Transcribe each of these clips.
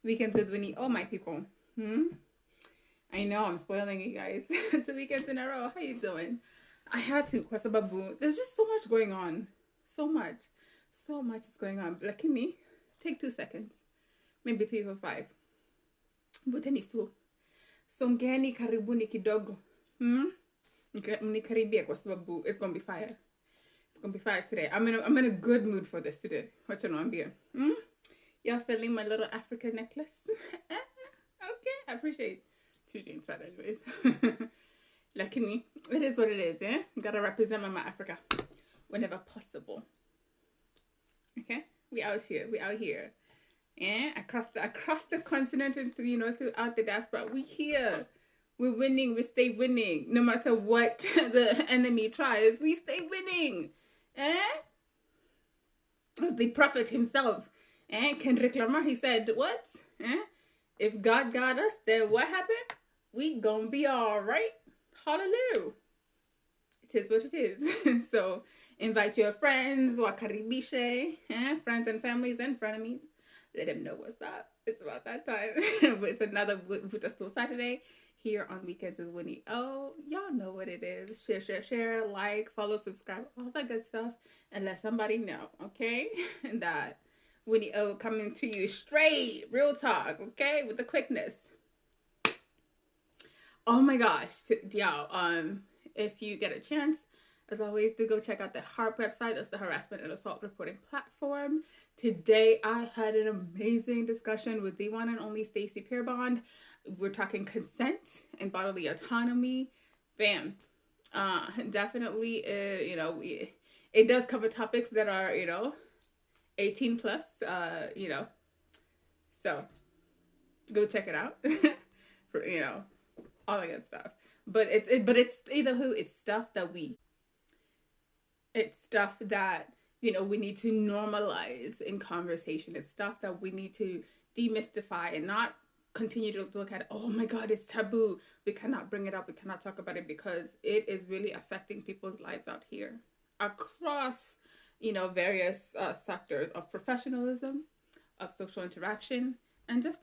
Weekends with Winnie. Oh, my people. I know I'm spoiling you guys. 2 weekends in a row. How you doing? I had to. Kwa sababu, there's just so much going on. So much. So much is going on. Lakini, take 2 seconds. Maybe 3 or 5. Vuteni stool. Songeni karibuni kidogo. Mnikaribia kwa sababu it's gonna be fire. It's gonna be fire today. I'm in a good mood for this today. What you know, I'm here. Y'all feeling my little African necklace? Okay, I appreciate Tuesday inside anyways. Lakini, it is what it is, eh? Gotta represent Mama Africa whenever possible. Okay? We out here. Yeah? Across the continent and throughout the diaspora. We here. We're winning, we stay winning. No matter what the enemy tries, we stay winning. Eh? As the prophet himself, Kendrick Lamar, he said, what? If God got us, then what happened? We gonna be all right. Hallelujah. It is what it is. So invite your friends, wakaribishe, friends and families and frenemies. Let them know what's up. It's about that time. It's another Vuta Stool Saturday here on Weekends with Winnie O. Y'all know what it is. Share, like, follow, subscribe, all that good stuff. And let somebody know, okay? That Winnie O coming to you straight, real talk, okay? With the quickness. Oh my gosh, y'all. If you get a chance, as always, do go check out the HARP website. That's the Harassment and Assault Reporting Platform. Today, I had an amazing discussion with the one and only Stacey Pierbond. We're talking consent and bodily autonomy. Bam. Definitely, it does cover topics that are, 18 plus, So, go check it out. For, all the good stuff. But it's stuff that we we need to normalize in conversation. It's stuff that we need to demystify and not continue to look at, oh my God, it's taboo. We cannot bring it up. We cannot talk about it because it is really affecting people's lives out here across, various sectors of professionalism, of social interaction, and just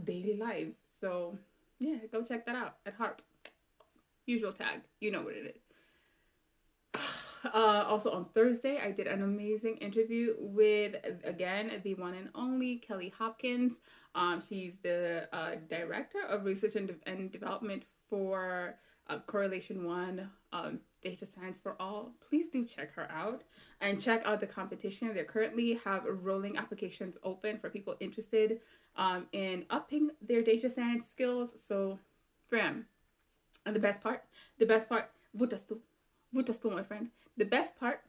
daily lives. So yeah, go check that out at HARP. Usual tag. You know what it is. Also on Thursday, I did an amazing interview with, again, the one and only Kelly Hopkins. She's the Director of Research and Development for Correlation One, Data Science for All. Please do check her out and check out the competition. They currently have rolling applications open for people interested in upping their data science skills. So, fam. And the best part, Vuta Stool, my friend. The best part,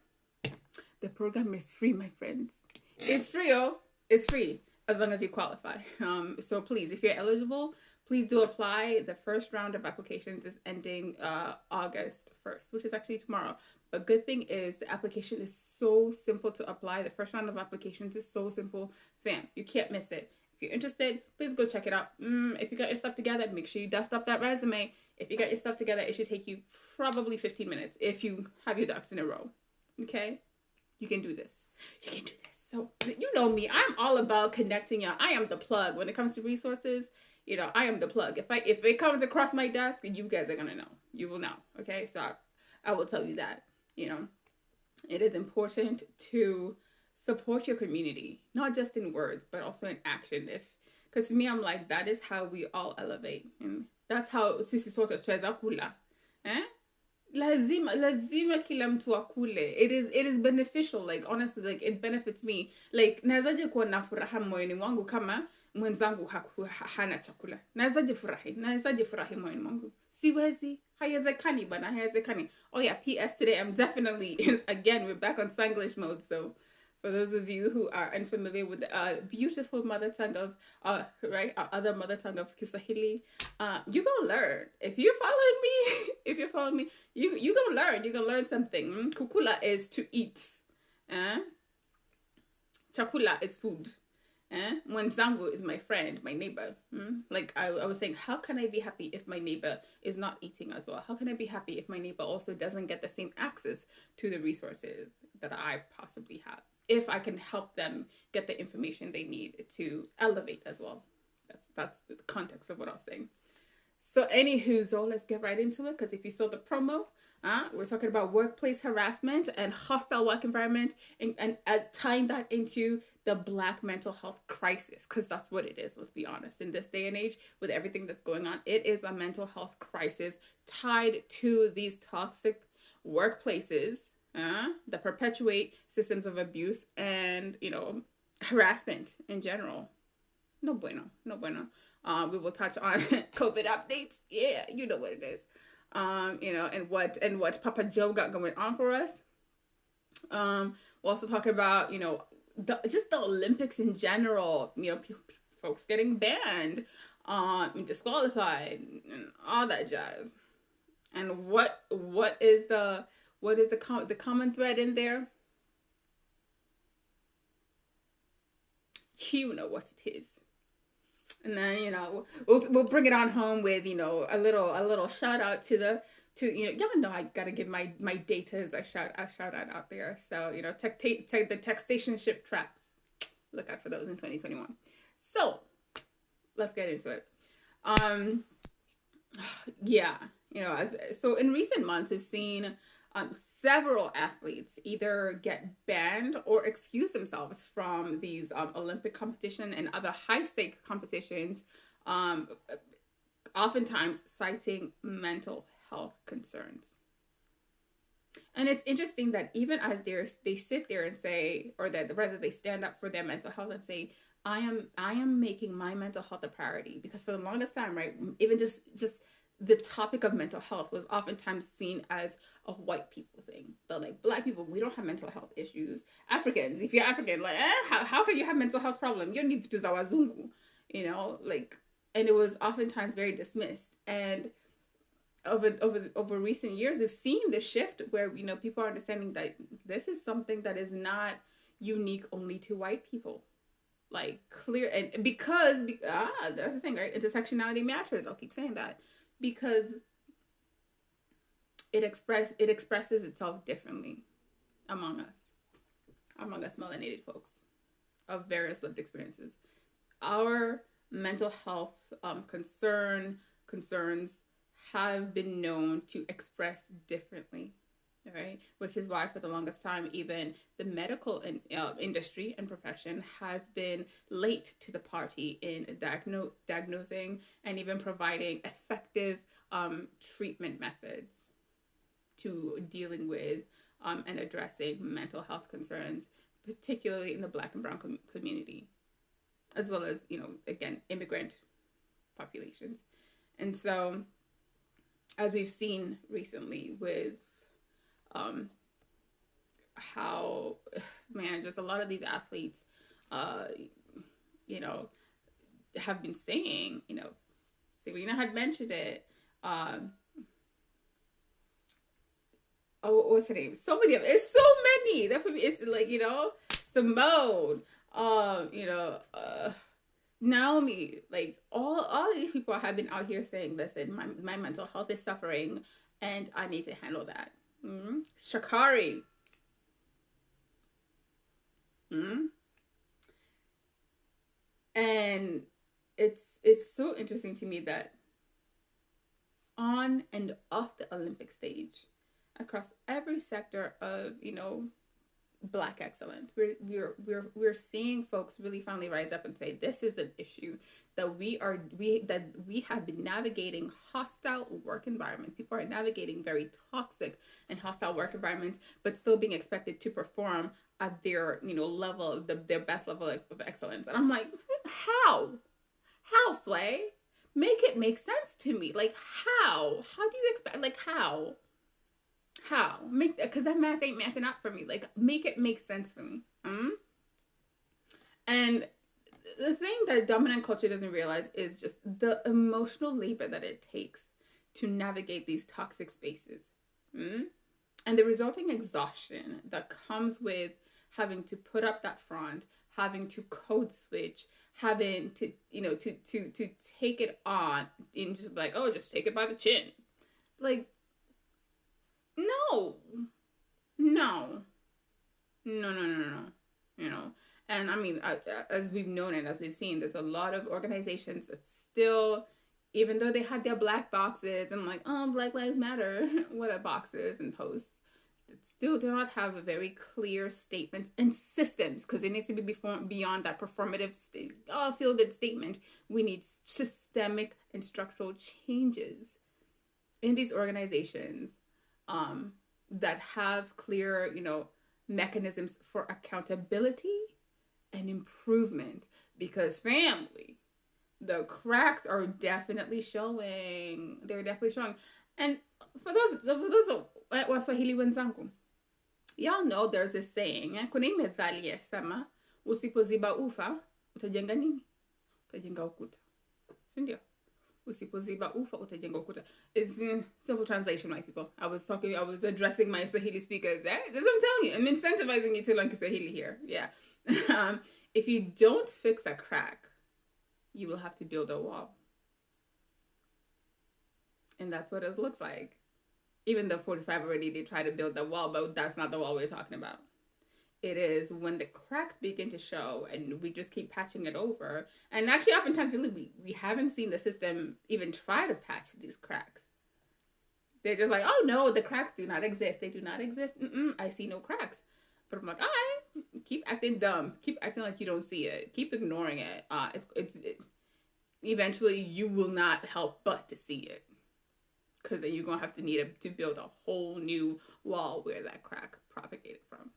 the program is free, my friends. It's free, it's free as long as you qualify. So please, if you're eligible, please do apply. The first round of applications is ending August 1st, which is actually tomorrow. But good thing is the application is so simple to apply. The first round of applications is so simple. Fam, you can't miss it. If you're interested, please go check it out. If you got your stuff together, make sure you dust up that resume. If you got your stuff together, it should take you probably 15 minutes if you have your ducks in a row. Okay? You can do this. So, you know me. I'm all about connecting y'all. I am the plug. When it comes to resources, I am the plug. If it comes across my desk, you guys are going to know. You will know. Okay? So, I will tell you that. It is important to support your community, not just in words, but also in action. Because to me, I'm like, that is how we all elevate. And that's how sisi sote tuweza kula. Lazima kila mtu akule. It is beneficial. Like, honestly, like, it benefits me. Like, nawezaje kuwa na furaha moyoni mwangu kama mwenzangu hana chakula? Nawezaje furahi moyoni mwangu? Siwezi. Hayawezekani bana, hayawezekani. Oh yeah, PS today, I'm definitely, again, we're back on Sanglish mode, so for those of you who are unfamiliar with the beautiful mother tongue of, our other mother tongue of Kiswahili, you're gonna learn. If you're following me, you're gonna learn. You're gonna learn something. Kukula is to eat. Chakula is food. Mwenzangu is my friend, my neighbor. Like I was saying, how can I be happy if my neighbor is not eating as well? How can I be happy if my neighbor also doesn't get the same access to the resources that I possibly have? If I can help them get the information they need to elevate as well. That's the context of what I was saying. So anywho, so let's get right into it, because if you saw the promo, we're talking about workplace harassment and hostile work environment, and tying that into the Black mental health crisis, because that's what it is. Let's be honest. In this day and age, with everything that's going on, it is a mental health crisis tied to these toxic workplaces that perpetuate systems of abuse and harassment in general. No bueno, no bueno. We will touch on COVID updates. Yeah, you know what it is. And what Papa Joe got going on for us. We'll also talk about just the Olympics in general. Folks getting banned, disqualified, and all that jazz. And what is the common thread in there? You know what it is. And then we'll bring it on home with a little shout out to y'all know I gotta give my data as I shout out there. So the taxationship traps, look out for those in 2021. So let's get into it. So in recent months we've seen several athletes either get banned or excuse themselves from these Olympic competition and other high-stake competitions, oftentimes citing mental health concerns. And it's interesting that even as they sit there and say, or that rather they stand up for their mental health and say, I am making my mental health a priority, because for the longest time, right, even just the topic of mental health was oftentimes seen as a white people thing. So like Black people, we don't have mental health issues. Africans, if you're African, like how can you have mental health problem? You don't need to do zawazungu, and it was oftentimes very dismissed. And over recent years, we've seen the shift where people are understanding that this is something that is not unique only to white people. Like clear, and because that's the thing, right? Intersectionality matters. I'll keep saying that. Because it expresses itself differently among us melanated folks of various lived experiences. Our mental health concerns have been known to express differently, right? Which is why for the longest time, even the medical industry and profession has been late to the party in diagnosing and even providing effective treatment methods to dealing with and addressing mental health concerns, particularly in the Black and Brown community, as well as, again, immigrant populations. And so, as we've seen recently with how, just a lot of these athletes, have been saying, Serena had mentioned it. What's her name? So many of it. It's so many. It's like, Simone, Naomi, like all these people have been out here saying, listen, my mental health is suffering and I need to handle that. Sha'Carri. And it's so interesting to me that on and off the Olympic stage, across every sector of Black excellence, we're seeing folks really finally rise up and say, this is an issue that we have been navigating hostile work environments. People are navigating very toxic and hostile work environments, but still being expected to perform at their level, their best level of excellence. And I'm like, how Sway? Make it make sense to me. Like how do you expect, like how make, because that math ain't mathing out for me. Like make it make sense for me. And the thing that dominant culture doesn't realize is just the emotional labor that it takes to navigate these toxic spaces, and the resulting exhaustion that comes with having to put up that front, having to code switch, having to to take it on and just like, oh, just take it by the chin. Like, no. And I mean, as we've known and as we've seen, there's a lot of organizations that still, even though they had their black boxes and like, oh, Black Lives Matter, what are boxes and posts, still do not have a very clear statements and systems, because it needs to be beyond that performative feel good statement. We need systemic and structural changes in these organizations that have clear, mechanisms for accountability and improvement. Because family, the cracks are definitely showing. They're definitely showing. And for those Waswahili wenzangu, y'all know there's a saying, kuna hii methali yasema, usipoziba ufa utajenga nini? Utajenga ukuta. Sindio? Usipoziba ufa utajenga ukuta. It's simple translation, my people. I was addressing my Swahili speakers. That's what I'm telling you. I'm incentivizing you to learn Swahili here. Yeah. If you don't fix a crack, you will have to build a wall. And that's what it looks like. Even though 45 already did try to build the wall, but that's not the wall we're talking about. It is when the cracks begin to show and we just keep patching it over. And actually, oftentimes, really, we haven't seen the system even try to patch these cracks. They're just like, oh no, the cracks do not exist. They do not exist. I see no cracks. But I'm like, all right, keep acting dumb. Keep acting like you don't see it. Keep ignoring it. It's eventually you will not help but to see it. Because then you're going to have to build a whole new wall where that crack propagated from.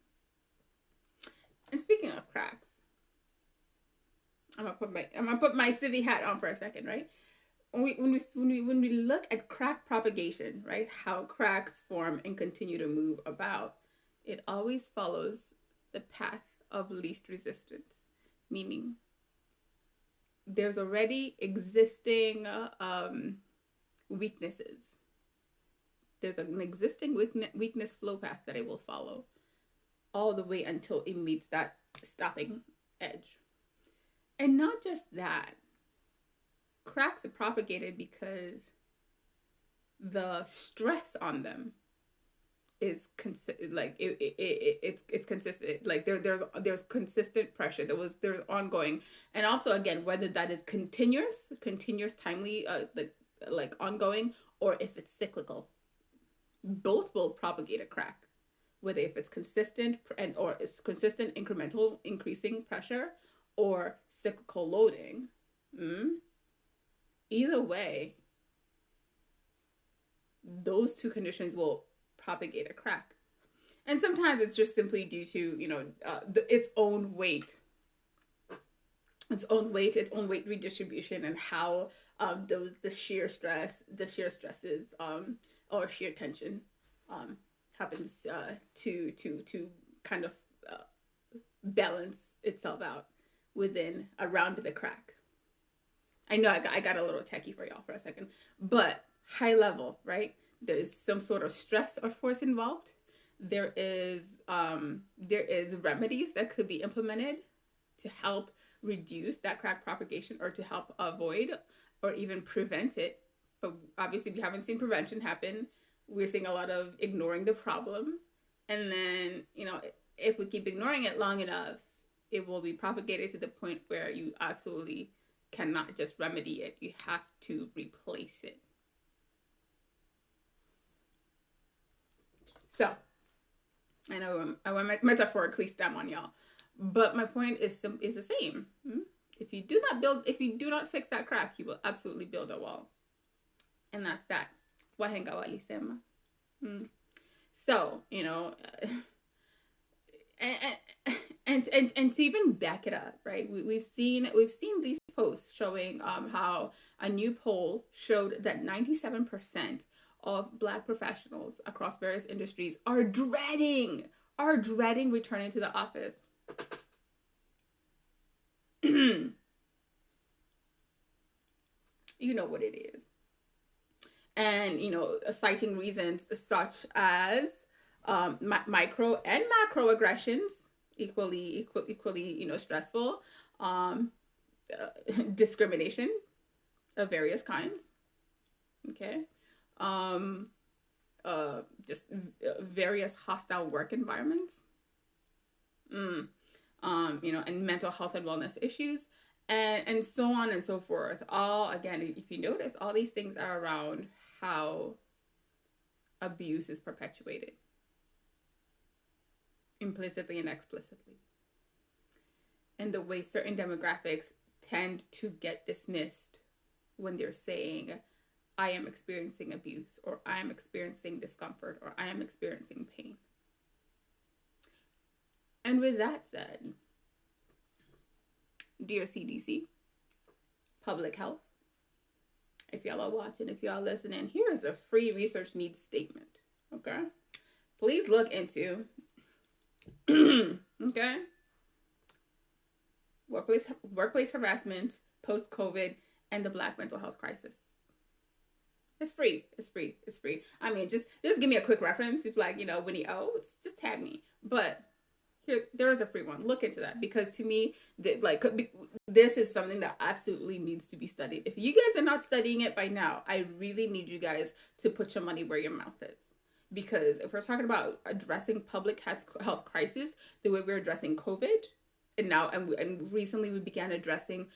And speaking of cracks, I'm gonna put my civvy hat on for a second, right? When we look at crack propagation, right, how cracks form and continue to move about, it always follows the path of least resistance, meaning there's already existing weaknesses. There's an existing weakness flow path that it will follow all the way until it meets that stopping edge. And not just that, cracks are propagated because the stress on them is consistent. It's consistent. Like there's consistent pressure. There's ongoing, and also again whether that is continuous, timely, like ongoing, or if it's cyclical. Both will propagate a crack. Whether if it's consistent or it's consistent incremental increasing pressure or cyclical loading. Either way, those two conditions will propagate a crack. And sometimes it's just simply due to, its own weight, its own weight redistribution, and how the shear stresses or shear tension happens to kind of balance itself out around the crack. I know I got a little techie for y'all for a second, but high level, right? There's some sort of stress or force involved. There is remedies that could be implemented to help reduce that crack propagation or to help avoid or even prevent it. But obviously we haven't seen prevention happen. We're seeing a lot of ignoring the problem. And then, if we keep ignoring it long enough, it will be propagated to the point where you absolutely cannot just remedy it. You have to replace it. So, I know I went metaphorically stem on y'all, but my point is the same. If you do not fix that crack, you will absolutely build a wall. And that's that. Wahenga walisema. So, and to even back it up, right? We've seen these posts showing how a new poll showed that 97% of Black professionals across various industries are dreading returning to the office. You know what it is. And, citing reasons such as micro and macro aggressions, equally, stressful, discrimination of various kinds, okay, just various hostile work environments, and mental health and wellness issues, and so on and so forth. All, again, if you notice, all these things are around how abuse is perpetuated, implicitly and explicitly, and the way certain demographics tend to get dismissed when they're saying, I am experiencing abuse, or I am experiencing discomfort, or I am experiencing pain. And with that said, dear CDC, public health, if y'all are watching, if y'all listening, here is a free research needs statement, okay? Please look into, okay, workplace harassment, post-COVID, and the Black mental health crisis. It's free. It's free. It's free. I mean, just give me a quick reference. If like, Winnie O, just tag me. But there is a free one. Look into that, because to me, this is something that absolutely needs to be studied. If you guys are not studying it by now, I really need you guys to put your money where your mouth is. Because if we're talking about addressing public health crisis the way we're addressing COVID, and recently we began addressing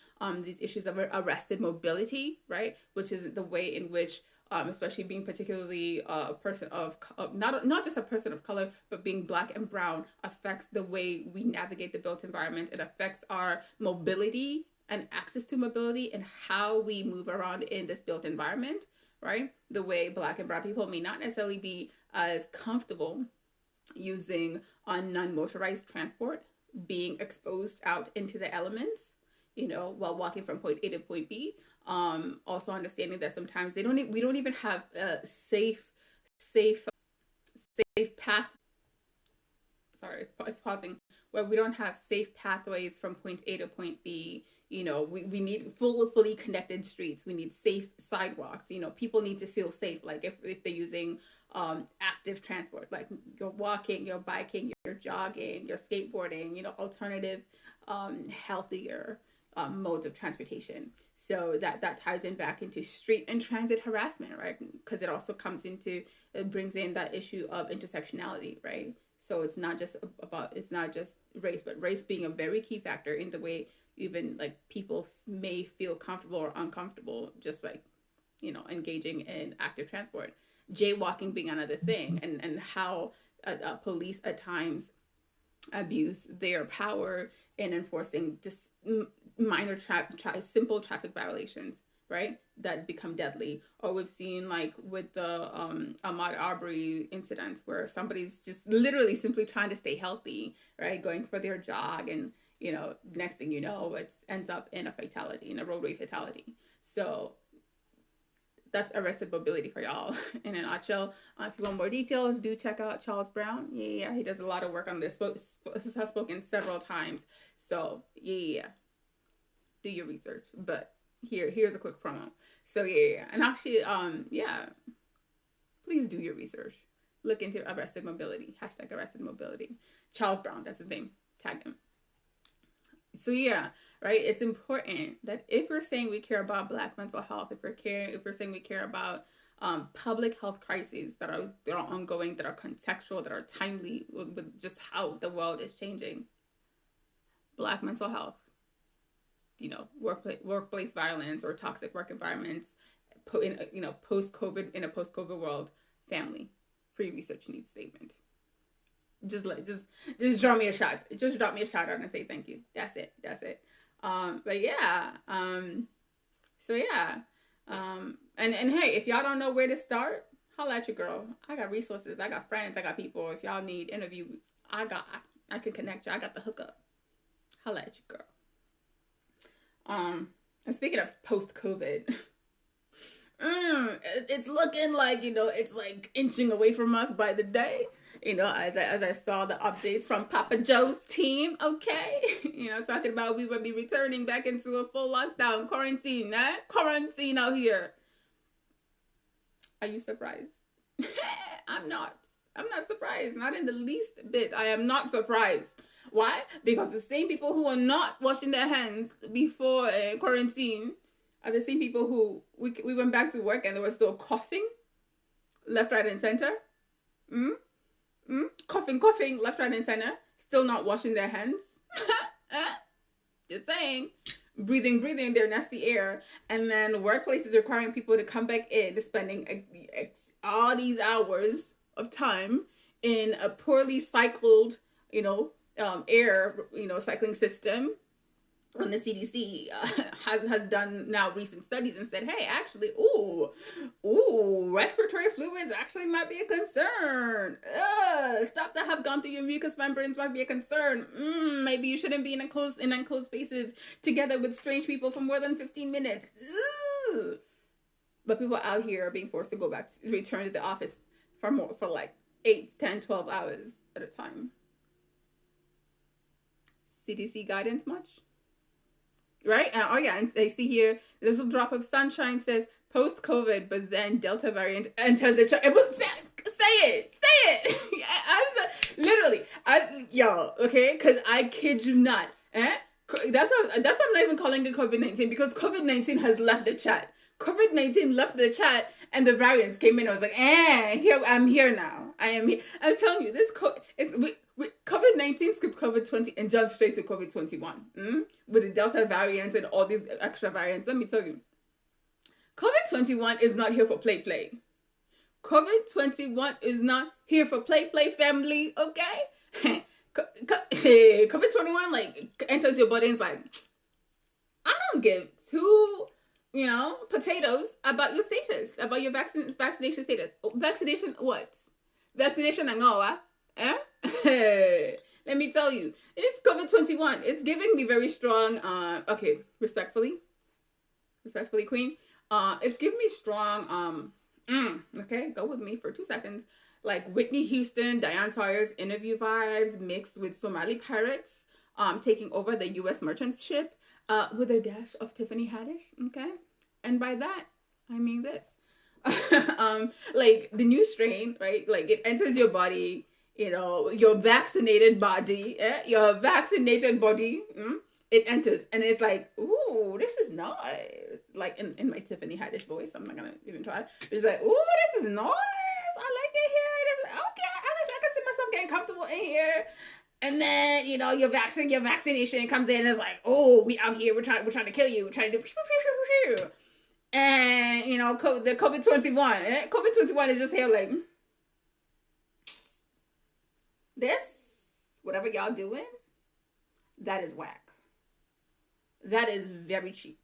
these issues of arrested mobility, right? Which is the way in which, especially being particularly a person of not just a person of color, but being Black and brown, affects the way we navigate the built environment. It affects our mobility and access to mobility and how we move around in this built environment, right? The way Black and brown people may not necessarily be as comfortable using non-motorized transport, being exposed out into the elements, while walking from point A to point B. Also understanding that sometimes we don't even have a safe path. Sorry, it's pausing. Where we don't have safe pathways from point A to point B. We need fully connected streets. We need safe sidewalks. People need to feel safe. Like if they're using active transport, like you're walking, you're biking, you're jogging, you're skateboarding, alternative, healthier modes of transportation. So that ties in back into street and transit harassment, right? Because it brings in that issue of intersectionality, right? So it's not just race, but race being a very key factor in the way even like people may feel comfortable or uncomfortable, just like, engaging in active transport. Jaywalking being another thing, and how police at times abuse their power in enforcing just minor simple traffic violations, right, that become deadly. Or we've seen like with the Ahmaud Arbery incident, where somebody's just literally simply trying to stay healthy, right, going for their jog, and next thing you know, it ends up in a fatality, in a roadway fatality. So that's arrested mobility for y'all in a nutshell. If you want more details, do check out Charles Brown. Yeah, he does a lot of work on this. Has spoken several times. So yeah, do your research. But here's a quick promo. So yeah, and actually, please do your research. Look into arrested mobility. # arrested mobility. Charles Brown, that's his name. Tag him. So yeah, right. It's important that if we're saying we care about Black mental health, if we're saying we care about public health crises that are ongoing, that are contextual, that are timely with just how the world is changing. Black mental health, workplace violence or toxic work environments, post-COVID, in a post-COVID world, family, free research needs statement. Just draw me a shot. Just drop me a shout out and say thank you. That's it. But yeah. So yeah. And hey, if y'all don't know where to start, holla at your girl. I got resources. I got friends. I got people. If y'all need interviews, I can connect you. I got the hookup. Holla at your girl. And speaking of post-COVID, it's looking like, it's like inching away from us by the day. As I saw the updates from Papa Joe's team, okay? Talking about we will be returning back into a full lockdown, quarantine out here. Are you surprised? I'm not surprised, not in the least bit. I am not surprised. Why? Because the same people who are not washing their hands before quarantine are the same people who we went back to work and they were still coughing left, right, and center. Coughing left, right, and center, still not washing their hands. Just saying. Breathing their nasty air. And then workplaces requiring people to come back in, spending all these hours of time in a poorly cycled, air, cycling system. When the CDC has done now recent studies and said, hey, actually, respiratory fluids actually might be a concern. Stuff that have gone through your mucous membranes might be a concern. Maybe you shouldn't be in enclosed spaces together with strange people for more than 15 minutes. But people out here are being forced to return to the office for like 8, 10, 12 hours at a time. CDC guidance much? Right? And I see here, this little drop of sunshine says post-COVID, but then Delta variant enters the chart. It was say it. Okay? Because I kid you not. That's why I'm not even calling it COVID-19, because COVID-19 has left the chat. COVID-19 left the chat, and the variants came in. I was like, I'm here now. I am here. I'm telling you, this COVID-19 skipped COVID-20 and jumped straight to COVID-21. With the Delta variant and all these extra variants. Let me tell you, COVID-21 is not here for play. COVID-21 is not here for play, family, okay? COVID-21, like, enters your body and it's like, I don't give two, potatoes about your status, about your vaccination status. Vaccination what? Vaccination angoa? Let me tell you, it's COVID-21. It's giving me very strong, respectfully, queen. It's giving me strong, okay, go with me for 2 seconds. Like Whitney Houston, Diane Sawyer's interview vibes mixed with Somali pirates, taking over the U.S. merchant ship, with a dash of Tiffany Haddish, okay? And by that, I mean this. Like the new strain, right? Like it enters your body, your vaccinated body, your vaccinated body, it enters, and it's like, ooh, this is nice. Like in my Tiffany Haddish voice, I'm not gonna even try. It's like, ooh, this is nice. I like it here. This is okay. I can see myself getting comfortable in here. And then, your vaccination comes in and is like, oh, we out here, we're trying to kill you, we're trying to do. And the COVID-21, COVID-21 is just here like, this, whatever y'all doing, that is whack. That is very cheap.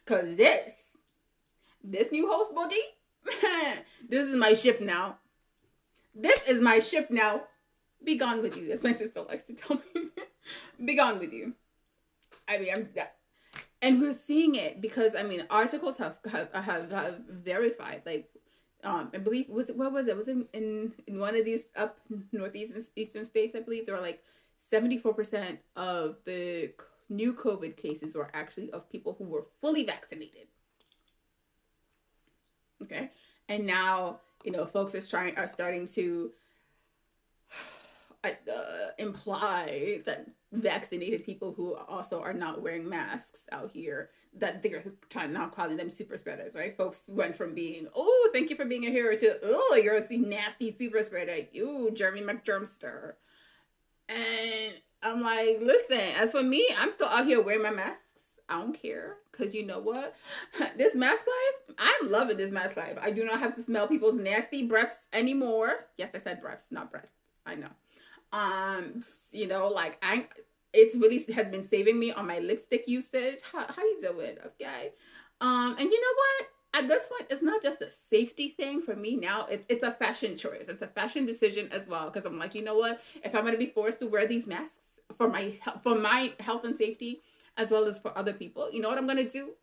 Cause this new host body, this is my ship now. This is my ship now. Be gone with you, as my sister likes to tell me. Be gone with you. I mean, and we're seeing it because articles have verified. Like, I believe where was it? Was it in one of these up northeast and eastern states? I believe there were like 74% of the new COVID cases were actually of people who were fully vaccinated. Okay, and now folks are starting to imply that vaccinated people who also are not wearing masks out here, that they're now calling them super spreaders, right? Folks went from being, oh, thank you for being a hero, to, oh, you're a nasty super spreader, you Jeremy McDermster. And I'm like, listen, as for me, I'm still out here wearing my masks. I don't care, because you know what? This mask life, I'm loving this mask life. I do not have to smell people's nasty breaths anymore. Yes, I said breaths, not breath. I know. It really has been saving me on my lipstick usage. How you doing? Okay. And you know what? At this point, it's not just a safety thing for me now. It's a fashion choice. It's a fashion decision as well. Because I'm like, you know what? If I'm going to be forced to wear these masks for my health and safety, as well as for other people, you know what I'm going to do?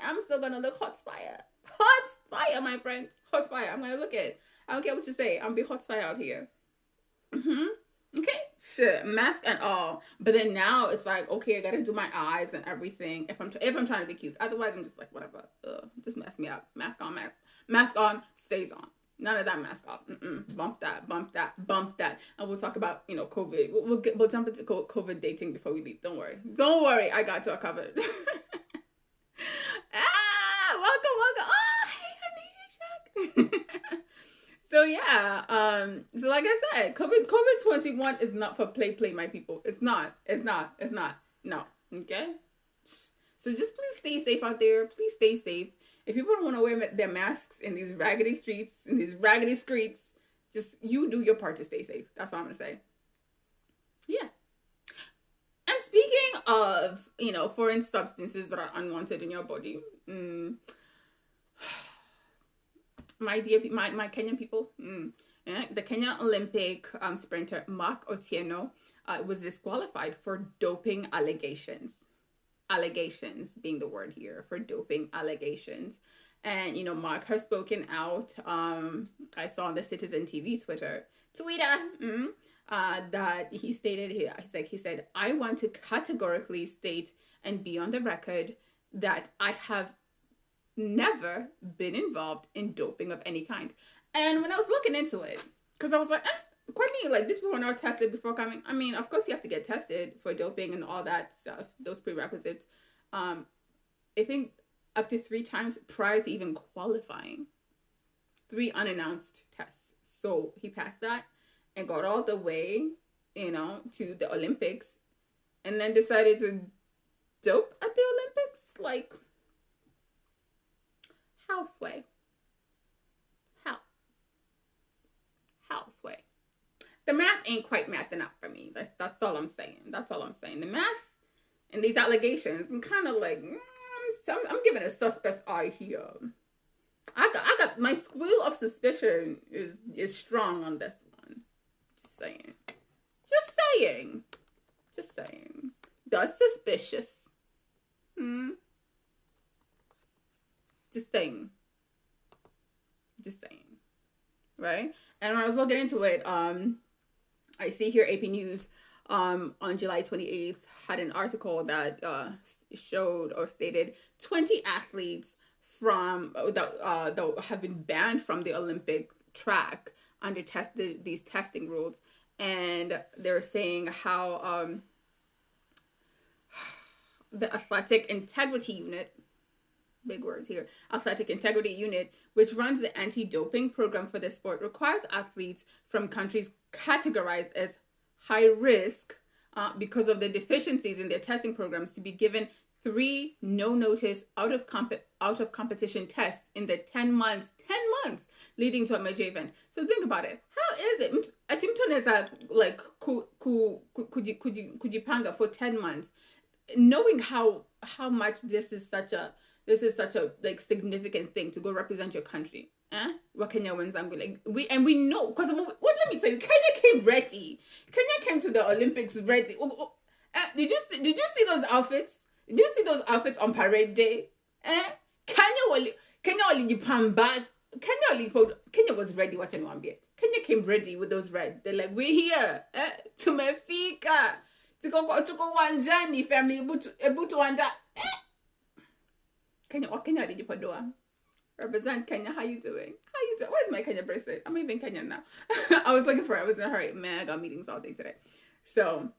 I'm still going to look hot fire. Hot fire, my friend. Hot fire. I'm going to look it. I don't care what you say. I'm going to be hot fire out here. Okay, sure, mask and all. But then now it's like, okay, I gotta do my eyes and everything if I'm trying to be cute. Otherwise, I'm just like, whatever. Just mess me up. Mask on, stays on. None of that mask off. Bump that. And we'll talk about COVID. We'll jump into COVID dating before we leave. Don't worry. I got you covered. Welcome. Oh, hey, honey, hey, Shaq. So So yeah, so like I said, COVID 21 is not for play, my people. It's not. No, okay. So just please stay safe out there. Please stay safe. If people don't want to wear their masks in these raggedy streets, just you do your part to stay safe. That's all I'm gonna say. Yeah. And speaking of, foreign substances that are unwanted in your body, my Kenyan people, yeah, the Kenya Olympic sprinter Mark Otieno was disqualified for doping allegations. Allegations being the word here, for doping allegations. And Mark has spoken out. I saw on the Citizen TV Twitter, that he stated, he said, I want to categorically state and be on the record that I have never been involved in doping of any kind. And when I was looking into it, because I was like, quite me, like, these people are not tested before coming. I mean, of course you have to get tested for doping and all that stuff, those prerequisites. I think up to 3 times prior to even qualifying. 3 unannounced tests. So he passed that and got all the way, to the Olympics, and then decided to dope at the Olympics. Like, houseway. Houseway. The math ain't quite mathing up for me. That's all I'm saying. The math and these allegations, I'm kind of like, I'm giving a suspect eye here. I got my squeal of suspicion is strong on this one. Just saying. That's suspicious. Just saying. Right? And when I was looking into it, I see here AP News on July 28th had an article that showed or stated 20 athletes that have been banned from the Olympic track under these testing rules. And they're saying how the Athletic Integrity Unit, big words here, Athletic Integrity Unit, which runs the anti-doping program for the sport, requires athletes from countries categorized as high risk because of the deficiencies in their testing programs to be given 3 no-notice out of competition tests in the 10 months leading to a major event. So think about it. How is it? Atimton is like kujipanga for 10 months, knowing how much this is such a like significant thing to go represent your country. What Kenya wins, I'm like we know, because what, let me tell you, Kenya came ready. Kenya came to the Olympics ready. Did you see those outfits? Did you see those outfits on parade day? Kenya was ready. What anyone be? Kenya came ready with those red. They're like, we're here. Tumefika. To go wanjani family. Ebutu wanda. Kenya, what Kenya did you put doing? Represent Kenya. How you doing? Where's my Kenya bracelet? I'm even Kenya now. I was looking for it. I was in a hurry. Man, I got meetings all day today. So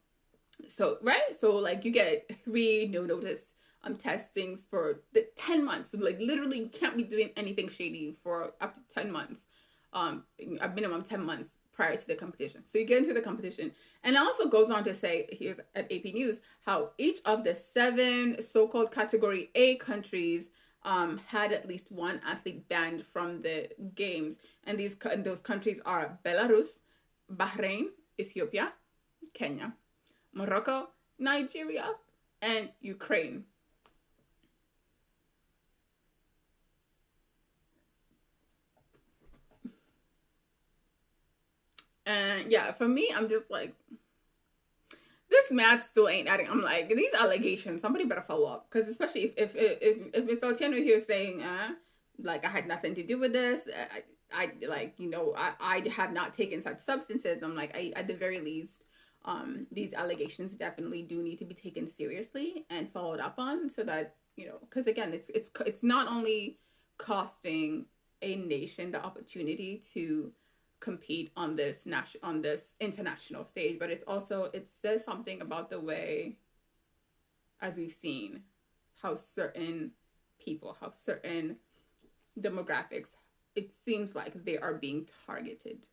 right? So like you get 3 no-notice testings for the 10 months. So like literally you can't be doing anything shady for up to 10 months. A minimum 10 months prior to the competition. So you get into the competition. And it also goes on to say, here's at AP News, how each of the 7 so-called category A countries had at least 1 athlete banned from the games. And those countries are Belarus, Bahrain, Ethiopia, Kenya, Morocco, Nigeria, and Ukraine. And yeah, for me, I'm just like, this math still ain't adding. I'm like, these allegations, somebody better follow up. Because especially if Mr. Otieno here is saying, like, I had nothing to do with this, I have not taken such substances. I'm like, at the very least, these allegations definitely do need to be taken seriously and followed up on, so that, because again, it's not only costing a nation the opportunity to compete on this international stage, but it says something about the way, as we've seen, how certain people, how certain demographics it seems like they are being targeted.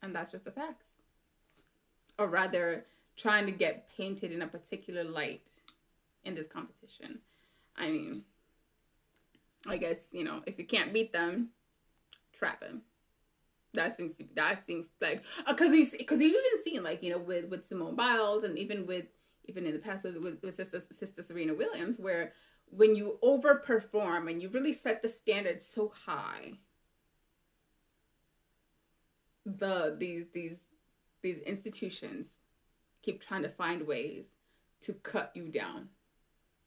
And that's just the facts. Or rather, trying to get painted in a particular light in this competition. I mean, I guess, you know, if you can't beat them, trap them. That seems like, because you've even seen, like, you know, with Simone Biles, and even in the past with sister Serena Williams, where when you overperform and you really set the standard so high, these institutions keep trying to find ways to cut you down.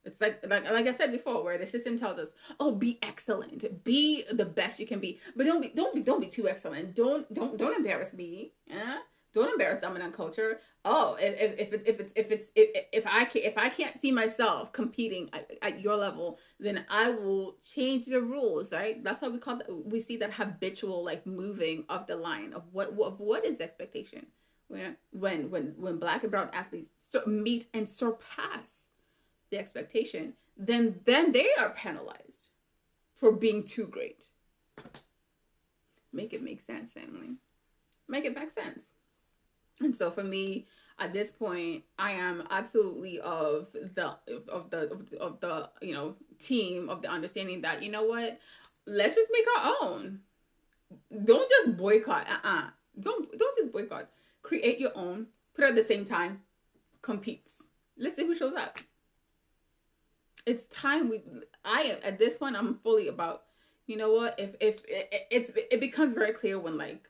It's like I said before, where the system tells us, "Oh, be excellent, be the best you can be, but don't be too excellent. Don't embarrass me. Yeah? Don't embarrass dominant culture. Oh, if I can't see myself competing at your level, then I will change the rules." Right? That's why we see that habitual, like, moving of the line of what is the expectation when Black and brown athletes meet and surpass the expectation, then they are penalized for being too great. Make it make sense, family. Make it make sense. And so for me, at this point, I am absolutely of the you know, team of the understanding that, you know what, let's just make our own. Don't just boycott. Don't just boycott. Create your own. Put it at the same time. Competes. Let's see who shows up. It's time at this point, I'm fully about, you know what, if it becomes very clear when, like,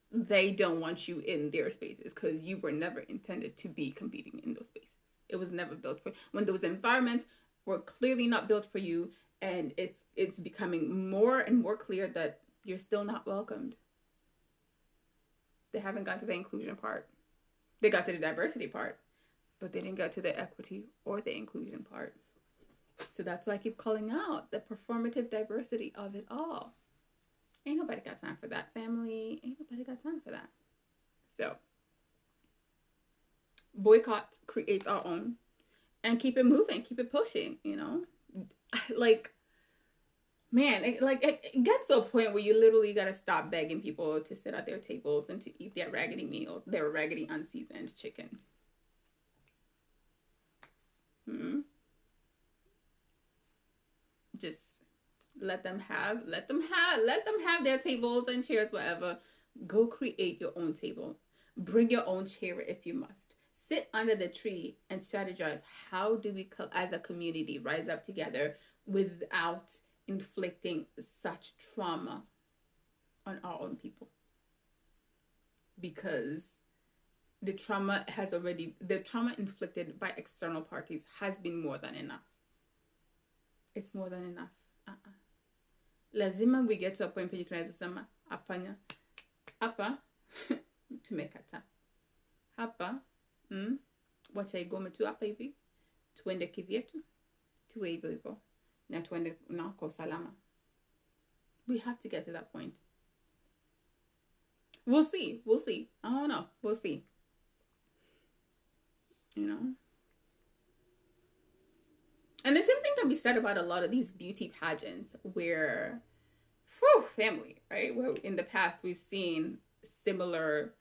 they don't want you in their spaces, because you were never intended to be competing in those spaces. It was never built for, when those environments were clearly not built for you, and it's becoming more and more clear that you're still not welcomed. They haven't got to the inclusion part. They got to the diversity part, but they didn't get to the equity or the inclusion part. So that's why I keep calling out the performative diversity of it all. Ain't nobody got time for that, family. Ain't nobody got time for that. So, boycott, create our own, and keep it moving, keep it pushing, you know? Like, man, it gets to a point where you literally got to stop begging people to sit at their tables and to eat their raggedy meals, their raggedy unseasoned chicken. Just let them have their tables and chairs, whatever. Go create your own table. Bring your own chair if you must. Sit under the tree and strategize. How do we, as a community, rise up together without inflicting such trauma on our own people? Because the trauma inflicted by external parties has been more than enough. It's more than enough. Lazima we get to a point penye tunaweza sema hapana, hapa tumekata, hapa wacha igome tu hapa hivi, tuende kivyetu, tuwe hivyo hivyo, na tuende na kwa salama. We have to get to that point. We'll see. I don't know. We'll see. You know? And the same thing can be said about a lot of these beauty pageants where, family, right? Where in the past we've seen similar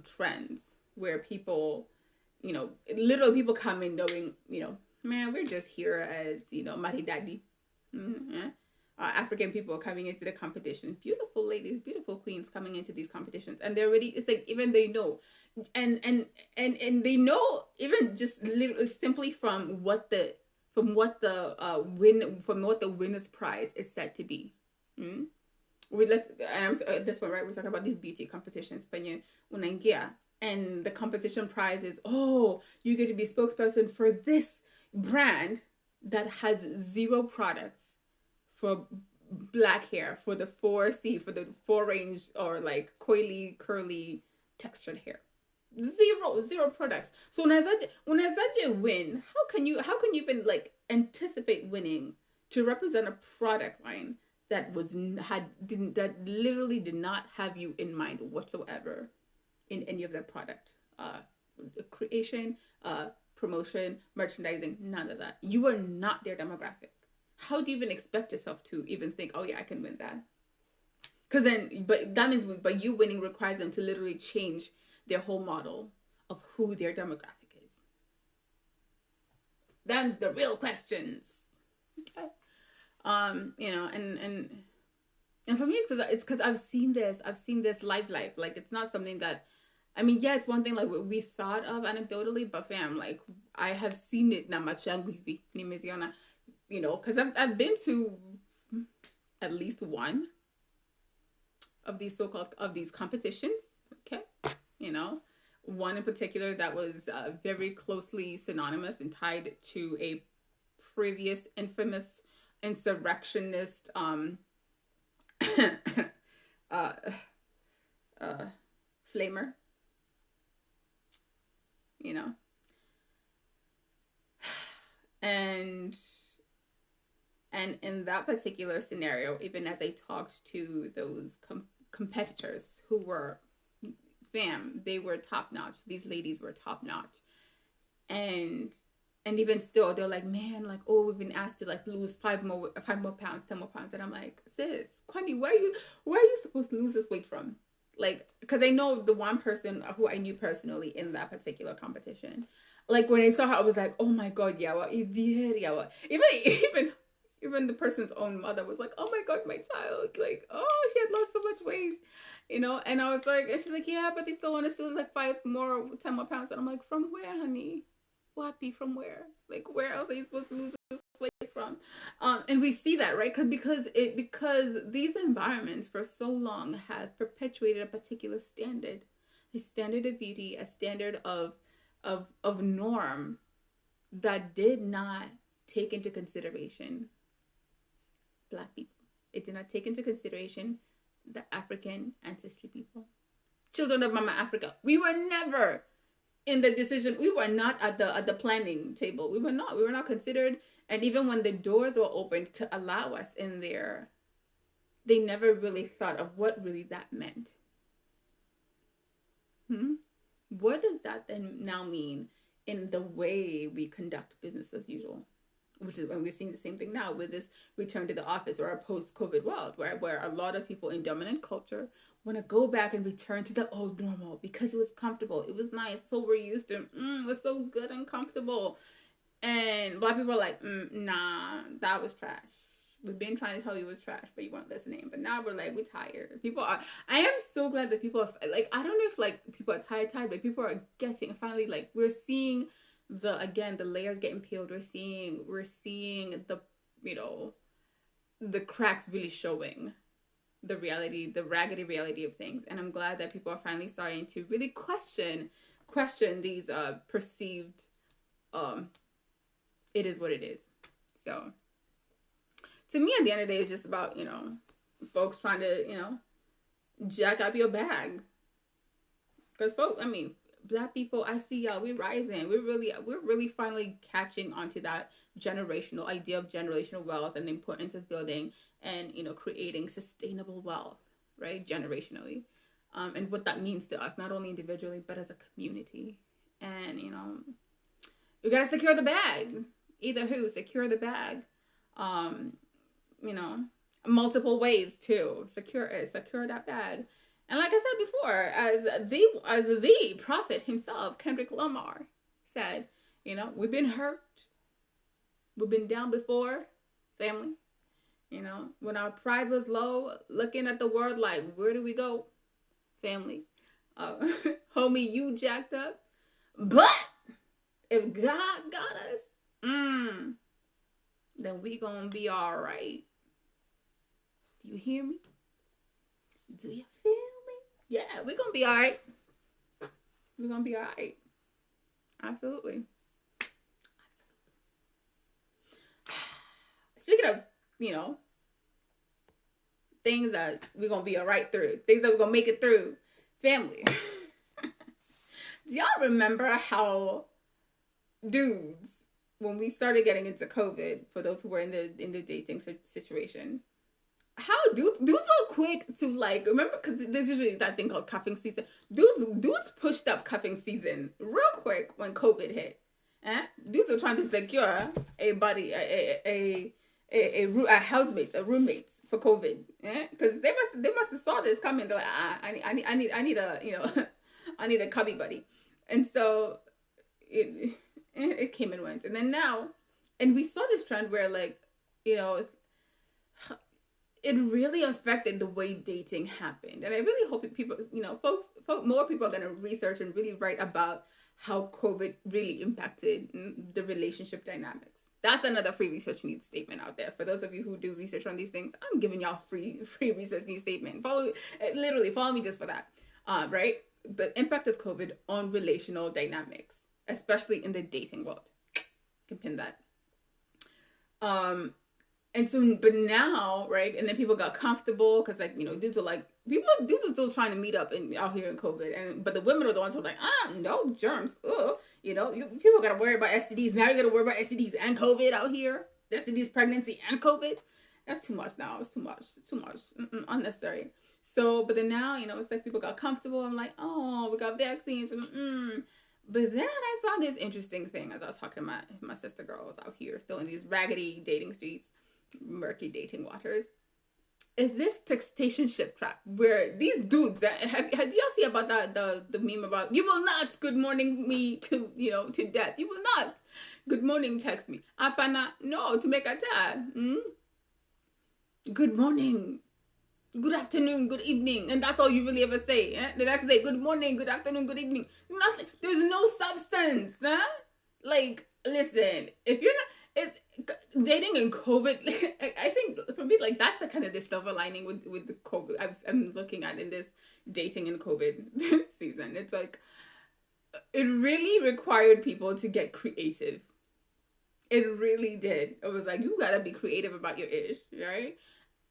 trends where people, you know, literal people come in knowing, you know, man, we're just here as, you know, maridadi. African people coming into the competition, beautiful ladies, beautiful queens coming into these competitions, and they're already, it's like, even they know, and they know, even just literally simply from what the winner's prize is said to be. At this point, right, we're talking about these beauty competitions, and the competition prize is, oh, you get to be spokesperson for this brand that has 0 products for black hair, for the 4C, for the 4-range or like coily, curly, textured hair. 0 products. So unawezaje win? How can you even like anticipate winning to represent a product line that literally did not have you in mind whatsoever in any of their product creation, promotion, merchandising, none of that. You are not their demographic. How do you even expect yourself to even think, oh yeah, I can win that? Because then, but that means, but you winning requires them to literally change their whole model of who their demographic is. That's the real questions. Okay. You know, and for me, it's because I've seen this live. Like, it's not something that, I mean, yeah, it's one thing like we thought of anecdotally, but fam, like, I have seen it na machanguivi ni meziona, you know, because I've been to at least one of these competitions. Okay, you know, one in particular that was very closely synonymous and tied to a previous infamous insurrectionist flamer, you know, and in that particular scenario, even as I talked to those competitors who were, fam, they were top notch. These ladies were top notch, and even still, they're like, man, like, oh, we've been asked to like lose 5 more pounds, 10 more pounds, and I'm like, sis, Kwani, where are you supposed to lose this weight from? Like, because I know the one person who I knew personally in that particular competition. Like, when I saw her, I was like, oh my god, yawa, even the person's own mother was like, oh my god, my child, like, oh, she had lost so much weight, you know. And I was like, and she's like, yeah, but they still want to lose like 10 more pounds. And I'm like, from where, honey? Wappy, from where? Like, where else are you supposed to lose this weight from? And we see that, right? Because these environments for so long have perpetuated a particular standard, a standard of beauty, a standard of norm that did not take into consideration Black people. It did not take into consideration the African ancestry people, children of Mama Africa. We were never in the decision. We were not at the planning table. We were not considered. And even when the doors were opened to allow us in there, they never really thought of what really that meant. What does that then now mean in the way we conduct business as usual? Which is when we're seeing the same thing now with this return to the office or a post-COVID world, where a lot of people in dominant culture want to go back and return to the old normal because it was comfortable, it was nice, so we're used to it was so good and comfortable. And Black people are like, nah, that was trash. We've been trying to tell you it was trash, but you weren't listening. But now we're like, we're tired. I am so glad that people are like, I don't know if like people are tired, but people are getting finally, like, we're seeing the layers getting peeled. We're seeing the, you know, the cracks really showing the reality, the raggedy reality of things. And I'm glad that people are finally starting to really question these perceived it is what it is. So to me, at the end of the day, it's just about, you know, folks trying to, you know, jack up your bag. Because Black people, I see y'all, we're rising. We're really finally catching onto that generational idea of generational wealth and then put into building and, you know, creating sustainable wealth, right? Generationally. And what that means to us, not only individually, but as a community. And, you know, we got to secure the bag. Secure the bag. You know, multiple ways to secure that bag. And like I said before, as the prophet himself, Kendrick Lamar, said, you know, we've been hurt. We've been down before, family. You know, when our pride was low, looking at the world like, where do we go? Family. Homie, you jacked up. But if God got us, then we gonna be all right. Do you hear me? Do you feel me? Yeah, we're gonna be all right. We're gonna be all right. Absolutely. Speaking of, you know, things that we're gonna be all right through, things that we're gonna make it through, family. Do y'all remember how dudes, when we started getting into COVID, for those who were in the dating situation, how dudes are quick to, like, remember, because there's usually that thing called cuffing season. Dudes pushed up cuffing season real quick when COVID hit. Dudes are trying to secure a body, a housemate, a roommate for COVID. Because they must have saw this coming. They're like, I need a, you know, I need a cubby buddy. And so it came and went. And then now, and we saw this trend where, like, you know, it really affected the way dating happened. And I really hope people, you know, folks, more people are going to research and really write about how COVID really impacted the relationship dynamics. That's another free research needs statement out there. For those of you who do research on these things, I'm giving y'all free research needs statement. Follow me just for that. Right? The impact of COVID on relational dynamics, especially in the dating world. You can pin that. And so, but now, right? And then people got comfortable because, like, you know, dudes are still trying to meet up out here in COVID, but the women are the ones who are like, no germs. Ugh. You know, people got to worry about STDs. Now you got to worry about STDs and COVID out here. STDs, pregnancy, and COVID. That's too much now. It's too much. Unnecessary. So, but then now, you know, it's like people got comfortable and like, oh, we got vaccines. But then I found this interesting thing as I was talking to my sister girls out here, still in these raggedy dating streets, murky dating waters. Is this textationship trap where these dudes have y'all see about that the meme about you will not good morning me to, you know, to death. You will not good morning text me. Apana no to make a tab. Good morning, good afternoon, good evening, and that's all you really ever say. The next day, good morning, good afternoon, good evening. Nothing. There's no substance. Like, listen, if you're not, it's dating in COVID. I think for me, like, that's the kind of the silver lining with the COVID I'm looking at in this dating in COVID season. It's like it really required people to get creative. It really did. It was like, you gotta be creative about your ish, right?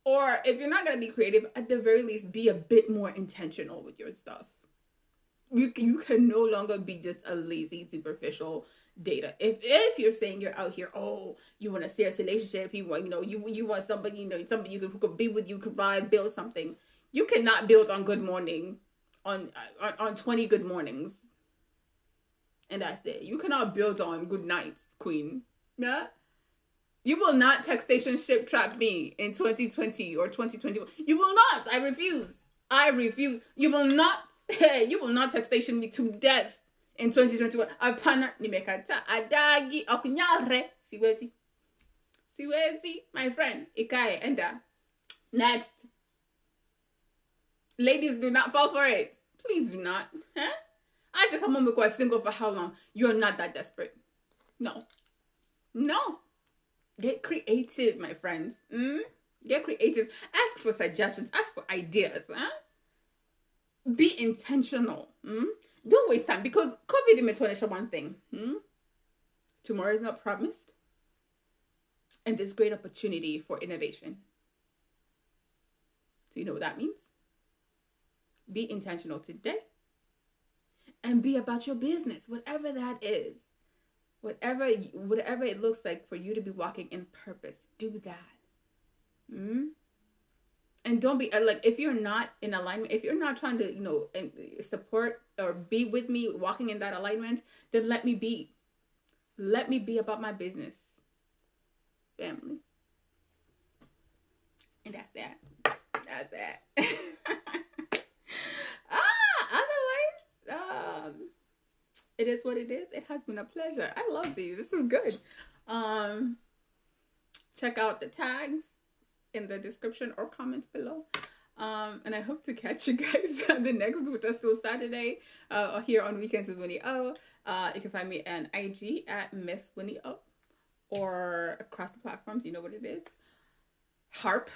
Or if you're not gonna be creative, at the very least, be a bit more intentional with your stuff. You can no longer be just a lazy, superficial data. If you're saying you're out here, oh, you want a serious relationship, you want, you know, you want somebody, you know, somebody who could be with you, could build something. You cannot build on good morning, on 20 good mornings, and that's it. You cannot build on good nights, queen. Yeah. You will not textationship trap me in 2020 or 2021. You will not. I refuse. You will not. You will not textation me to death in 2021. Apana nimekata adagi okunyare siwezi my friend ikae enda. Next. Ladies, do not fall for it. Please do not. I just come home because single for how long? You're not that desperate. No. Get creative, my friends. Get creative. Ask for suggestions. Ask for ideas. Be intentional. Don't waste time, because COVID may tell one thing. Tomorrow is not promised, and there's great opportunity for innovation. So you know what that means? Be intentional today, and be about your business, whatever that is. Whatever it looks like for you to be walking in purpose, do that. And don't be like, if you're not in alignment, if you're not trying to, you know, support or be with me walking in that alignment, then let me be. Let me be about my business, family. And that's that. Otherwise, it is what it is. It has been a pleasure. I love these. This is good. Check out the tags in the description or comments below. And I hope to catch you guys on the next Vuta Stool Saturday here on Weekends with Winnie O. You can find me on IG at Miss Winnie O, or across the platforms. You know what it is. Harp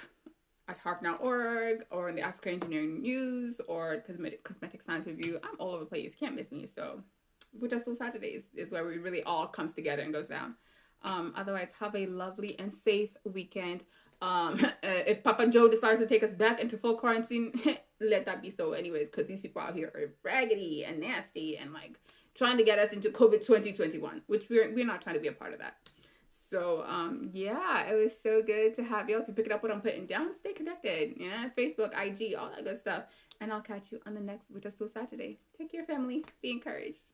at harp.org, or in the African Engineering News, or Cosmetic Science Review. I'm all over the place. Can't miss me. So Vuta Stool Saturdays is where we really all comes together and goes down. Otherwise, have a lovely and safe weekend. If Papa Joe decides to take us back into full quarantine, let that be so anyways, because these people out here are raggedy and nasty and like trying to get us into COVID 2021, which we're not trying to be a part of that. So yeah, it was so good to have you. If you pick it up what I'm putting down, stay connected. Yeah, Facebook, IG, all that good stuff. And I'll catch you on the next Vuta Stool Saturday. Take care, family. Be encouraged.